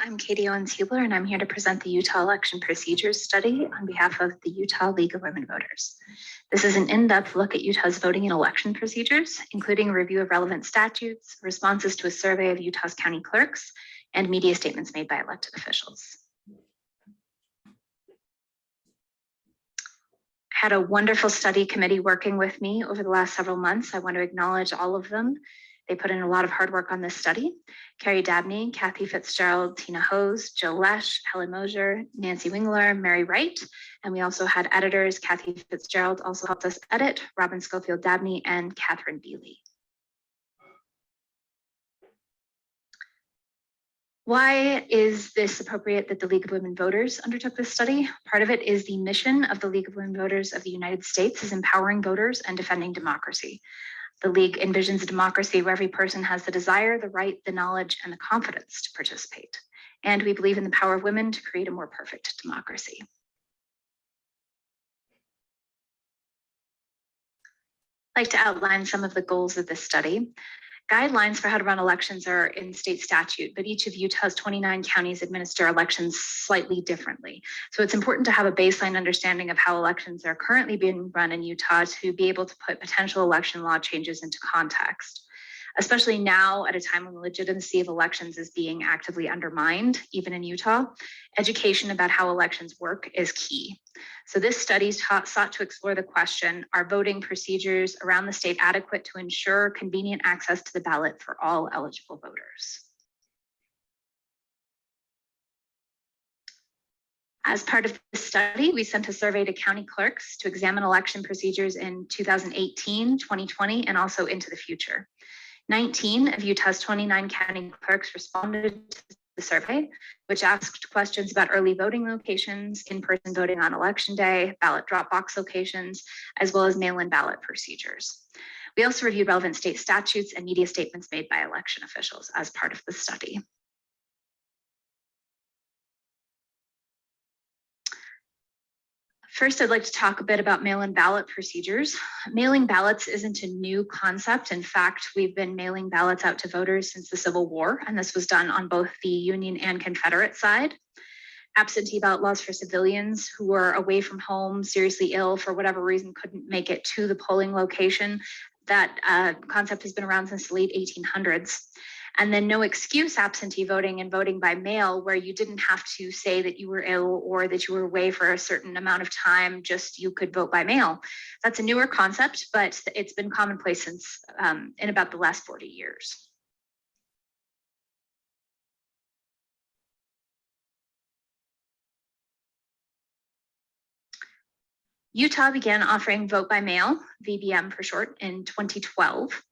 I'm Katy Hubler, and I'm here to present the Utah Election Procedures Study on behalf of the Utah League of Women Voters. This is an in-depth look at Utah's voting and election procedures, including a review of relevant statutes, responses to a survey of Utah's county clerks, and media statements made by elected officials. I had a wonderful study committee working with me over the last several months. I want to acknowledge all of them. They put in a lot of hard work on this study. Carrie Dabney, Kathy Fitzgerald, Tina Hose, Jill Lesh, Helen Mosier, Nancy Wingler, Mary Wright. And we also had editors. Kathy Fitzgerald also helped us edit, Robin Schofield Dabney, and Catherine Bealey. Why is this appropriate that the League of Women Voters undertook this study? Part of it is the mission of the League of Women Voters of the United States is empowering voters and defending democracy. The League envisions a democracy where every person has the desire, the right, the knowledge, and the confidence to participate. And we believe in the power of women to create a more perfect democracy. I'd like to outline some of the goals of this study. Guidelines for how to run elections are in state statute, but each of Utah's 29 counties administer elections slightly differently. So it's important to have a baseline understanding of how elections are currently being run in Utah to be able to put potential election law changes into context, especially now at a time when the legitimacy of elections is being actively undermined, even in Utah. Education about how elections work is key. So this study sought to explore the question, are voting procedures around the state adequate to ensure convenient access to the ballot for all eligible voters? As part of the study, we sent a survey to county clerks to examine election procedures in 2018, 2020, and also into the future. 19 of Utah's 29 county clerks responded to the survey, which asked questions about early voting locations, in-person voting on election day, ballot drop box locations, as well as mail-in ballot procedures. We also reviewed relevant state statutes and media statements made by election officials as part of the study. First, I'd like to talk a bit about mail-in ballot procedures. Mailing ballots isn't a new concept. In fact, we've been mailing ballots out to voters since the Civil War, and this was done on both the Union and Confederate side. Absentee ballot laws for civilians who were away from home, seriously ill, for whatever reason couldn't make it to the polling location. That concept has been around since the late 1800s. And then no excuse absentee voting and voting by mail, where you didn't have to say that you were ill or that you were away for a certain amount of time, just you could vote by mail. That's a newer concept, but it's been commonplace since in about the last 40 years. Utah began offering vote by mail, VBM for short, in 2012.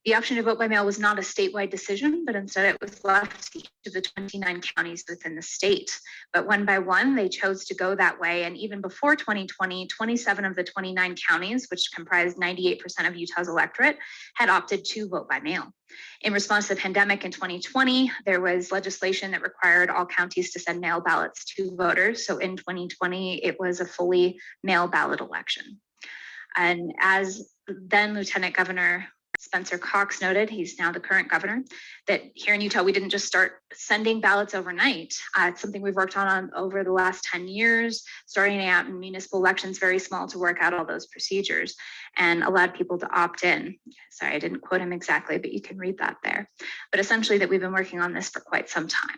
The option to vote by mail was not a statewide decision, but instead it was left to each of the 29 counties within the state. But one by one, they chose to go that way. And even before 2020, 27 of the 29 counties, which comprised 98% of Utah's electorate, had opted to vote by mail. In response to the pandemic in 2020, there was legislation that required all counties to send mail ballots to voters. So in 2020, it was a fully mail ballot election. And as then Lieutenant Governor Spencer Cox noted, he's now the current governor, that here in Utah, we didn't just start sending ballots overnight. It's something we've worked on over the last 10 years, starting out in municipal elections, very small, to work out all those procedures and allowed people to opt in. Sorry, I didn't quote him exactly, but you can read that there. But essentially that we've been working on this for quite some time.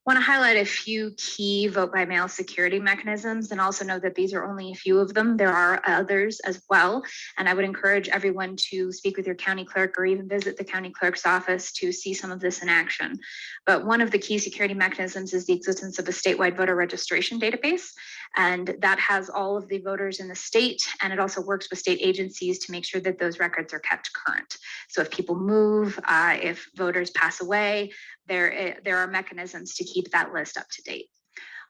I want to highlight a few key vote by mail security mechanisms and also know that these are only a few of them. There are others as well. And I would encourage everyone to speak with your county clerk or even visit the county clerk's office to see some of this in action. But one of the key security mechanisms is the existence of a statewide voter registration database. And that has all of the voters in the state. And it also works with state agencies to make sure that those records are kept current. So if people move, if voters pass away, there are mechanisms to keep that list up to date.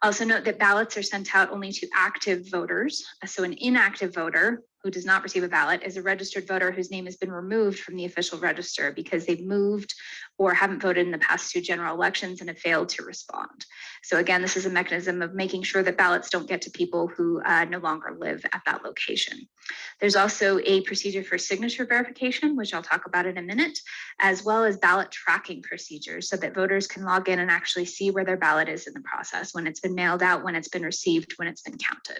Also note that ballots are sent out only to active voters. So an inactive voter who does not receive a ballot is a registered voter whose name has been removed from the official register because they've moved or haven't voted in the past 2 general elections and have failed to respond. So again, this is a mechanism of making sure that ballots don't get to people who no longer live at that location. There's also a procedure for signature verification, which I'll talk about in a minute, as well as ballot tracking procedures so that voters can log in and actually see where their ballot is in the process, when it's been mailed out, when it's been received, when it's been counted.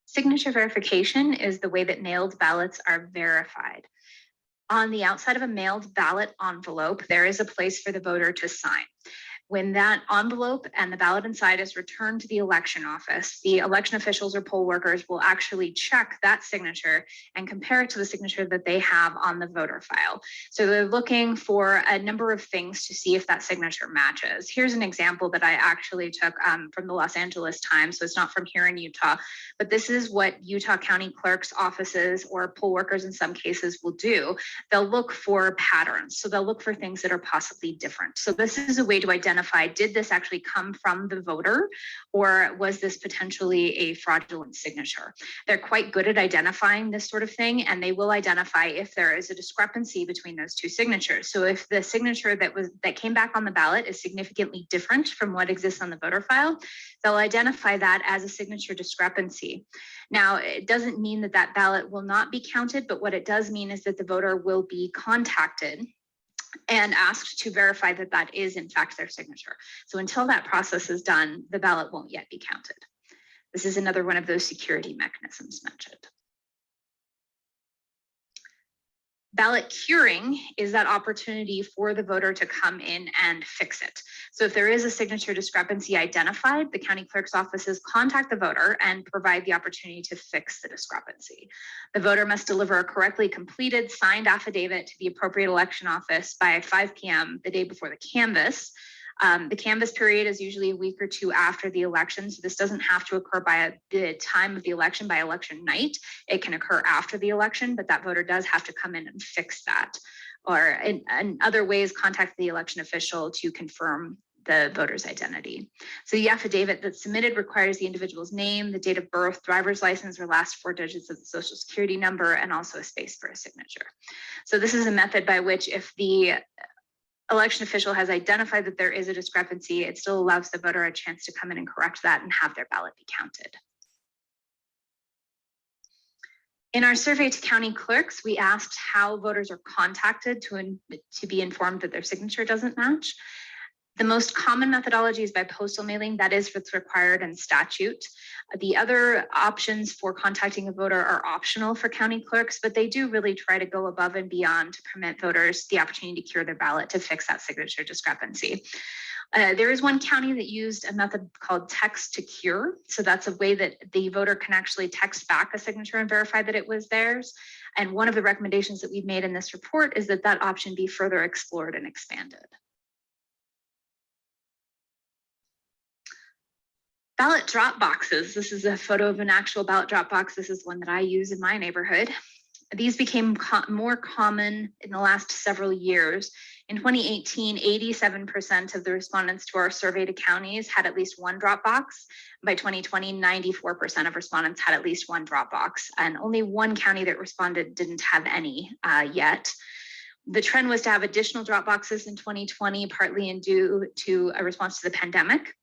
Signature verification is the way that mailed ballots are verified. On the outside of a mailed ballot envelope, there is a place for the voter to sign. When that envelope and the ballot inside is returned to the election office, the election officials or poll workers will actually check that signature and compare it to the signature that they have on the voter file. So they're looking for a number of things to see if that signature matches. Here's an example that I actually took from the Los Angeles Times, so it's not from here in Utah, but this is what Utah County clerk's offices or poll workers in some cases will do. They'll look for patterns. So they'll look for things that are possibly different. So this is a way to identify, did this actually come from the voter, or was this potentially a fraudulent signature? They're quite good at identifying this sort of thing, and they will identify if there is a discrepancy between those 2 signatures. So if the signature that came back on the ballot is significantly different from what exists on the voter file, they'll identify that as a signature discrepancy. Now, it doesn't mean that that ballot will not be counted, but what it does mean is that the voter will be contacted and asked to verify that that is in fact their signature. So until that process is done, the ballot won't yet be counted. This is another one of those security mechanisms mentioned. Ballot curing is that opportunity for the voter to come in and fix it. So if there is a signature discrepancy identified, the county clerk's offices contact the voter and provide the opportunity to fix the discrepancy. The voter must deliver a correctly completed signed affidavit to the appropriate election office by 5 p.m. the day before the canvass. The canvass period is usually a week or 2 after the election, so this doesn't have to occur by the time of the election, by election night. It can occur after the election, but that voter does have to come in and fix that, or in other ways contact the election official to confirm the voter's identity. So the affidavit that's submitted requires the individual's name, the date of birth, driver's license, or last 4 digits of the social security number, and also a space for a signature. So this is a method by which, if the election official has identified that there is a discrepancy, it still allows the voter a chance to come in and correct that and have their ballot be counted. In our survey to county clerks, we asked how voters are contacted to be informed that their signature doesn't match. The most common methodology is by postal mailing. That is what's required in statute. The other options for contacting a voter are optional for county clerks, but they do really try to go above and beyond to permit voters the opportunity to cure their ballot to fix that signature discrepancy. There is one county that used a method called text to cure. So that's a way that the voter can actually text back a signature and verify that it was theirs. And one of the recommendations that we've made in this report is that that option be further explored and expanded. Ballot drop boxes. This is a photo of an actual ballot drop box. This is one that I use in my neighborhood. These became more common in the last several years. In 2018, 87% of the respondents to our survey to counties had at least one drop box. By 2020, 94% of respondents had at least one drop box, and only one county that responded didn't have any yet. The trend was to have additional drop boxes in 2020, partly due to a response to the pandemic.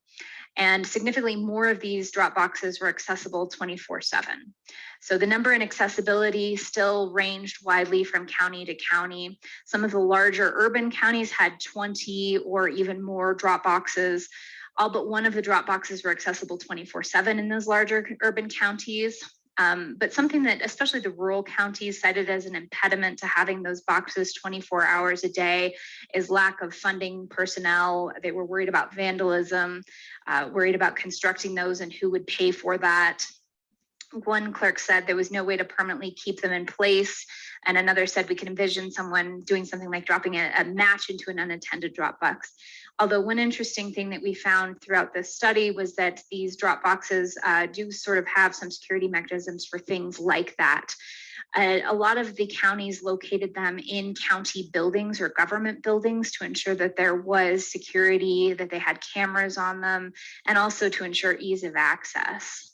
And significantly more of these drop boxes were accessible 24/7. So the number and accessibility still ranged widely from county to county. Some of the larger urban counties had 20 or even more drop boxes. All but one of the drop boxes were accessible 24/7 in those larger urban counties. But something that especially the rural counties cited as an impediment to having those boxes 24 hours a day is lack of funding personnel. They were worried about vandalism, worried about constructing those and who would pay for that. One clerk said there was no way to permanently keep them in place. And another said we could envision someone doing something like dropping a match into an unattended drop box. Although one interesting thing that we found throughout this study was that these drop boxes do sort of have some security mechanisms for things like that. A lot of the counties located them in county buildings or government buildings to ensure that there was security, that they had cameras on them, and also to ensure ease of access.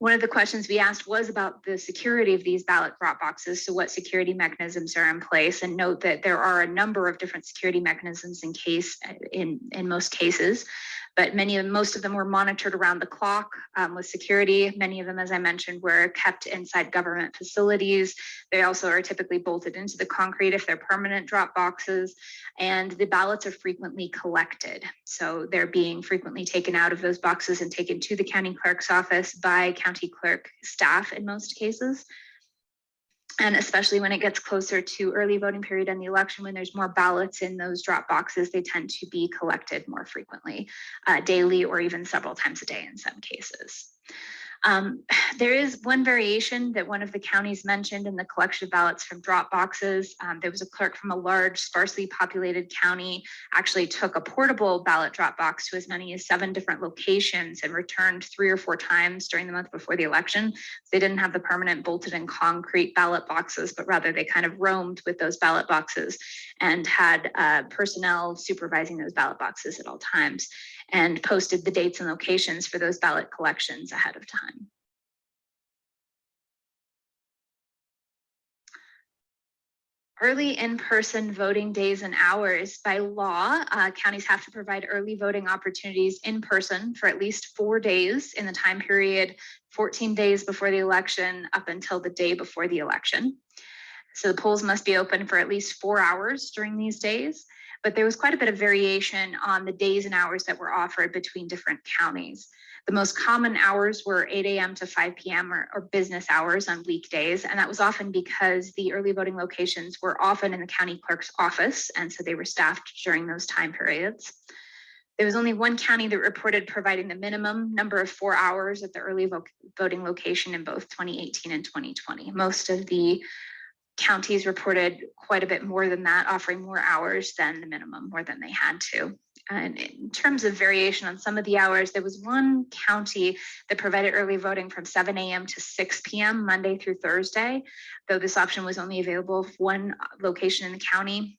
One of the questions we asked was about the security of these ballot drop boxes. So what security mechanisms are in place? And note that there are a number of different security mechanisms in most cases, but most of them were monitored around the clock with security. Many of them, as I mentioned, were kept inside government facilities. They also are typically bolted into the concrete if they're permanent drop boxes, and the ballots are frequently collected. So they're being frequently taken out of those boxes and taken to the county clerk's office by county clerk staff in most cases. And especially when it gets closer to early voting period and the election, when there's more ballots in those drop boxes, they tend to be collected more frequently, daily or even several times a day in some cases. There is one variation that one of the counties mentioned in the collection of ballots from drop boxes. There was a clerk from a large, sparsely populated county, actually took a portable ballot drop box to as many as 7 different locations and returned 3 or 4 times during the month before the election. They didn't have the permanent bolted in concrete ballot boxes, but rather they kind of roamed with those ballot boxes and had personnel supervising those ballot boxes at all times, and posted the dates and locations for those ballot collections ahead of time. Early in-person voting days and hours. By law, counties have to provide early voting opportunities in person for at least 4 days in the time period 14 days before the election up until the day before the election. So the polls must be open for at least 4 hours during these days. But there was quite a bit of variation on the days and hours that were offered between different counties. The most common hours were 8 a.m. to 5 p.m. or business hours on weekdays. And that was often because the early voting locations were often in the county clerk's office, and so they were staffed during those time periods. There was only one county that reported providing the minimum number of 4 hours at the early voting location in both 2018 and 2020. Most of the counties reported quite a bit more than that, offering more hours than the minimum, more than they had to. And in terms of variation on some of the hours, there was one county that provided early voting from 7 a.m. to 6 p.m. Monday through Thursday, though this option was only available for one location in the county.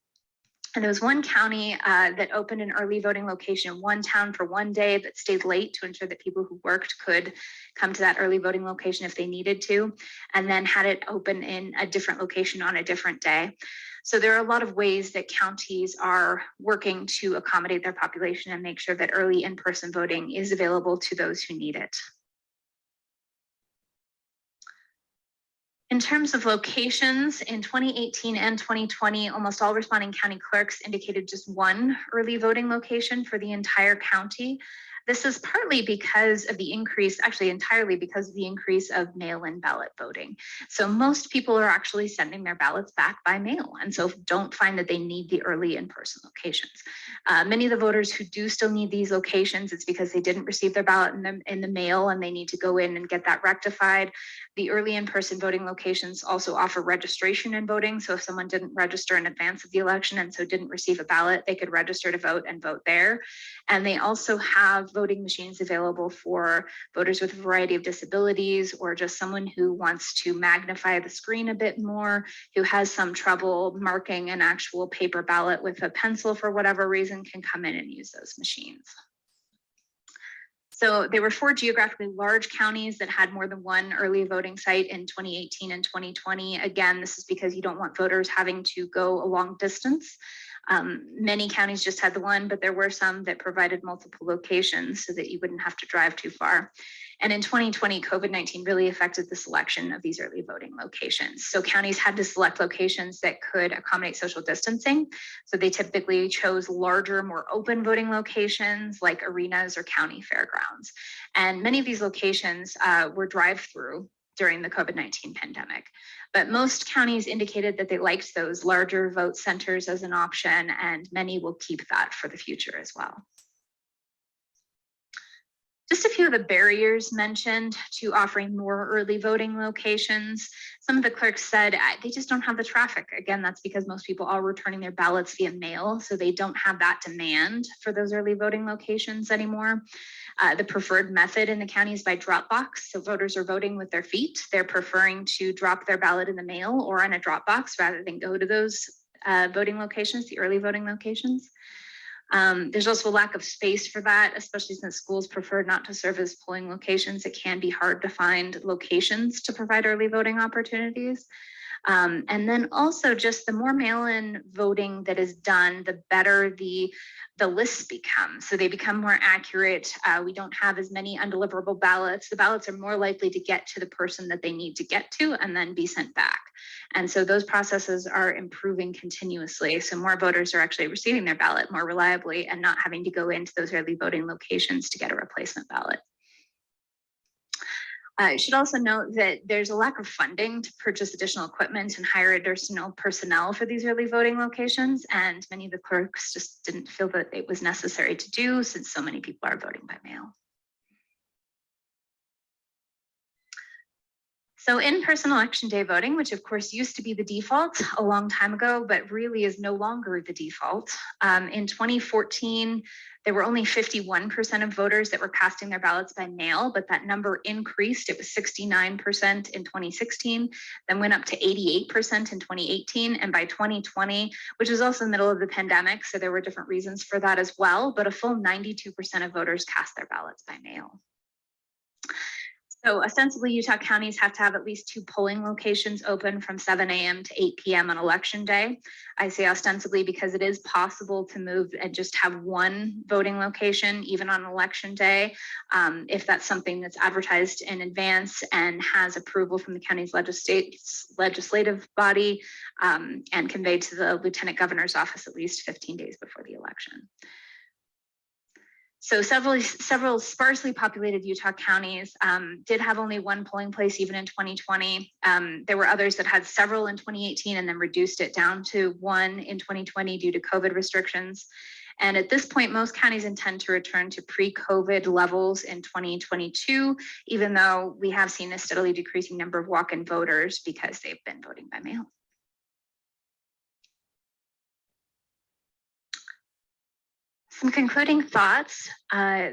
And there was one county that opened an early voting location in one town for one day, but stayed late to ensure that people who worked could come to that early voting location if they needed to, and then had it open in a different location on a different day. So there are a lot of ways that counties are working to accommodate their population and make sure that early in-person voting is available to those who need it. In terms of locations, in 2018 and 2020, almost all responding county clerks indicated just one early voting location for the entire county. This is partly because of the increase, actually entirely because of the increase of mail-in ballot voting. So most people are actually sending their ballots back by mail, and so don't find that they need the early in-person locations. Many of the voters who do still need these locations, it's because they didn't receive their ballot in the mail and they need to go in and get that rectified. The early in-person voting locations also offer registration and voting. So if someone didn't register in advance of the election and so didn't receive a ballot, they could register to vote and vote there. And they also have voting machines available for voters with a variety of disabilities, or just someone who wants to magnify the screen a bit more, who has some trouble marking an actual paper ballot with a pencil for whatever reason, can come in and use those machines. So there were 4 geographically large counties that had more than one early voting site in 2018 and 2020. Again, this is because you don't want voters having to go a long distance. Many counties just had the one, but there were some that provided multiple locations so that you wouldn't have to drive too far. And in 2020, COVID-19 really affected the selection of these early voting locations. So counties had to select locations that could accommodate social distancing. So they typically chose larger, more open voting locations like arenas or county fairgrounds. And many of these locations were drive-through during the COVID-19 pandemic. But most counties indicated that they liked those larger vote centers as an option, and many will keep that for the future as well. Just a few of the barriers mentioned to offering more early voting locations. Some of the clerks said they just don't have the traffic. Again, that's because most people are returning their ballots via mail, so they don't have that demand for those early voting locations anymore. The preferred method in the county is by drop box. So voters are voting with their feet. They're preferring to drop their ballot in the mail or in a drop box rather than go to those voting locations, the early voting locations. There's also a lack of space for that, especially since schools prefer not to serve as polling locations. It can be hard to find locations to provide early voting opportunities. And then also just the more mail-in voting that is done, the better the lists become. So they become more accurate. We don't have as many undeliverable ballots. The ballots are more likely to get to the person that they need to get to and then be sent back. And so those processes are improving continuously. So more voters are actually receiving their ballot more reliably and not having to go into those early voting locations to get a replacement ballot. I should also note that there's a lack of funding to purchase additional equipment and hire additional personnel for these early voting locations, and many of the clerks just didn't feel that it was necessary to do since so many people are voting by mail. So in-person election day voting, which of course used to be the default a long time ago, but really is no longer the default. In 2014, there were only 51% of voters that were casting their ballots by mail, but that number increased. It was 69% in 2016, then went up to 88% in 2018. And by 2020, which was also the middle of the pandemic, so there were different reasons for that as well, but a full 92% of voters cast their ballots by mail. So ostensibly, Utah counties have to have at least 2 polling locations open from 7 a.m. to 8 p.m. on election day. I say ostensibly because it is possible to move and just have 1 voting location, even on election day, if that's something that's advertised in advance and has approval from the county's legislative body and conveyed to the lieutenant governor's office at least 15 days before the election. So several sparsely populated Utah counties did have only 1 polling place even in 2020. There were others that had several in 2018 and then reduced it down to 1 in 2020 due to COVID restrictions. And at this point, most counties intend to return to pre-COVID levels in 2022, even though we have seen a steadily decreasing number of walk-in voters because they've been voting by mail. Some concluding thoughts.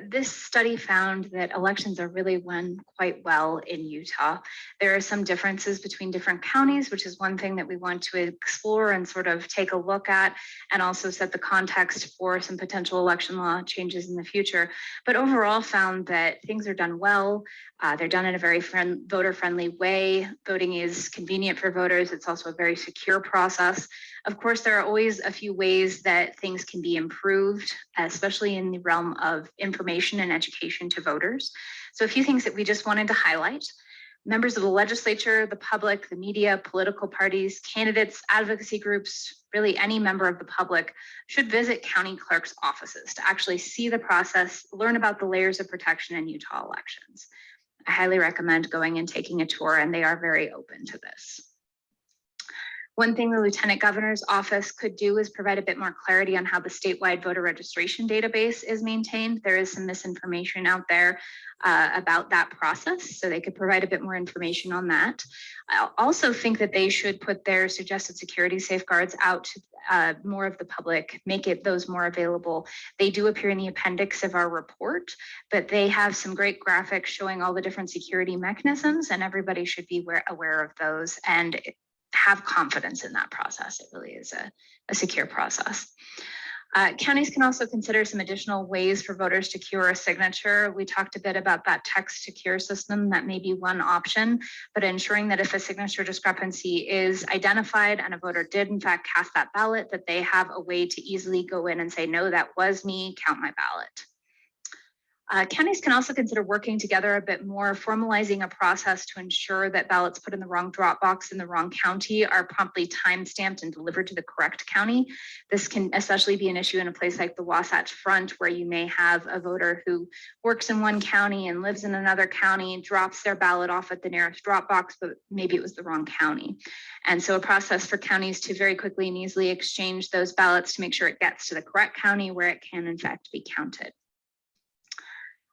This study found that elections are really run quite well in Utah. There are some differences between different counties, which is one thing that we want to explore and sort of take a look at, and also set the context for some potential election law changes in the future. But overall found that things are done well. They're done in a very voter-friendly way. Voting is convenient for voters. It's also a very secure process. Of course, there are always a few ways that things can be improved, especially in the realm of information and education to voters. So a few things that we just wanted to highlight. Members of the legislature, the public, the media, political parties, candidates, advocacy groups, really any member of the public should visit county clerks' offices to actually see the process, learn about the layers of protection in Utah elections. I highly recommend going and taking a tour, and they are very open to this. One thing the Lieutenant Governor's office could do is provide a bit more clarity on how the statewide voter registration database is maintained. There is some misinformation out there about that process, so they could provide a bit more information on that. I also think that they should put their suggested security safeguards out to more of the public, make those more available. They do appear in the appendix of our report, but they have some great graphics showing all the different security mechanisms, and everybody should be aware of those and have confidence in that process. It really is a secure process. Counties can also consider some additional ways for voters to cure a signature. We talked a bit about that text to cure system. That may be one option, but ensuring that if a signature discrepancy is identified and a voter did in fact cast that ballot, that they have a way to easily go in and say, no, that was me, count my ballot. Counties can also consider working together a bit more, formalizing a process to ensure that ballots put in the wrong drop box in the wrong county are promptly time-stamped and delivered to the correct county. This can especially be an issue in a place like the Wasatch Front, where you may have a voter who works in one county and lives in another county, drops their ballot off at the nearest drop box, but maybe it was the wrong county. And so a process for counties to very quickly and easily exchange those ballots to make sure it gets to the correct county where it can in fact be counted.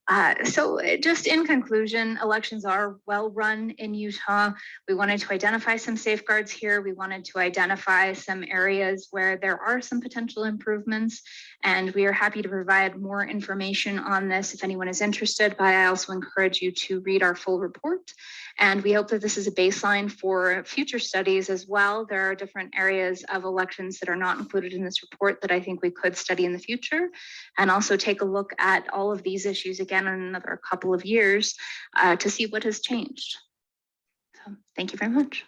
Just in conclusion, elections are well run in Utah. We wanted to identify some safeguards here. We wanted to identify some areas where there are some potential improvements, and we are happy to provide more information on this if anyone is interested, but I also encourage you to read our full report. And we hope that this is a baseline for future studies as well. There are different areas of elections that are not included in this report that I think we could study in the future, and also take a look at all of these issues again in another couple of years to see what has changed. So thank you very much.